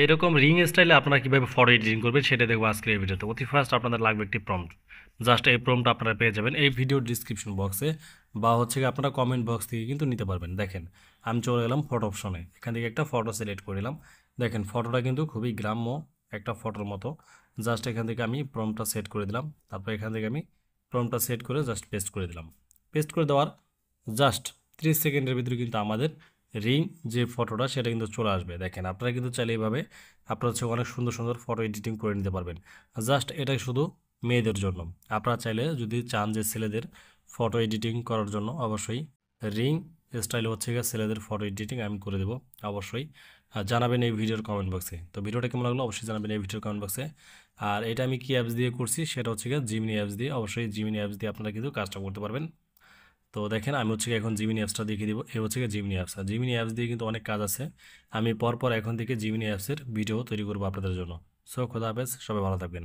এইরকম রিং স্টাইলে আপনারা কীভাবে ফটো এডিটিং করবেন সেটা দেখবো আজকের এই ভিডিওতে। অতি ফার্স্ট আপনাদের লাগবে একটি প্রম্পট। জাস্ট এই প্রম্পট আপনারা পেয়ে যাবেন এই ভিডিওর ডিসক্রিপশন বক্সে, বা হচ্ছে কি আপনারা কমেন্ট বক্স থেকে কিন্তু নিতে পারবেন। দেখেন আমি চলে গেলাম ফটো অপশনে, এখান থেকে একটা ফটো সিলেক্ট করে নিলাম। দেখেন ফটোটা কিন্তু খুবই গ্রাম্য একটা ফটোর মতো। জাস্ট এখান থেকে আমি প্রম্পটটা সেট করে দিলাম। তারপর এখান থেকে আমি প্রম্পটটা সেট করে জাস্ট পেস্ট করে দিলাম। পেস্ট করে দেওয়ার জাস্ট 30 সেকেন্ডের ভিতরে কিন্তু আমাদের রিং যে ফটোটা সেটা কিন্তু চলে আসবে। দেখেন আপনারা কিন্তু চাইলে এইভাবে আপনারা হচ্ছে অনেক সুন্দর সুন্দর ফটো এডিটিং করে নিতে পারবেন। জাস্ট এটা শুধু মেয়েদের জন্য। আপনারা চাইলে যদি চান যে ছেলেদের ফটো এডিটিং করার জন্য, অবশ্যই রিং স্টাইল হচ্ছে গিয়ে ছেলেদের ফটো এডিটিং আমি করে দেবো অবশ্যই। জানাবেন এই ভিডিওর কমেন্ট বক্সে। তো ভিডিওটা কেমন লাগলো অবশ্যই জানাবেন এই ভিডিওর কমেন্ট বক্সে। আর এটা আমি কি অ্যাপস দিয়ে করছি সেটা হচ্ছে গিয়ে জিমিনি অ্যাপস দিয়ে। অবশ্যই জিমিনি অ্যাপস দিয়ে আপনারা কিন্তু কাজটা করতে পারবেন। তো দেখেন আমি হচ্ছে এখন জিমিনি অ্যাপসটা দেখিয়ে দিব। এই হচ্ছে জিমিনি অ্যাপস। আর জিমিনি অ্যাপস দিয়ে কিন্তু অনেক কাজ আছে। আমি পরপর এখন থেকে জিমিনি অ্যাপসের ভিডিও তৈরি করবো আপনাদের জন্য। সো খোদা হাফেজ, সবাই ভালো থাকবেন।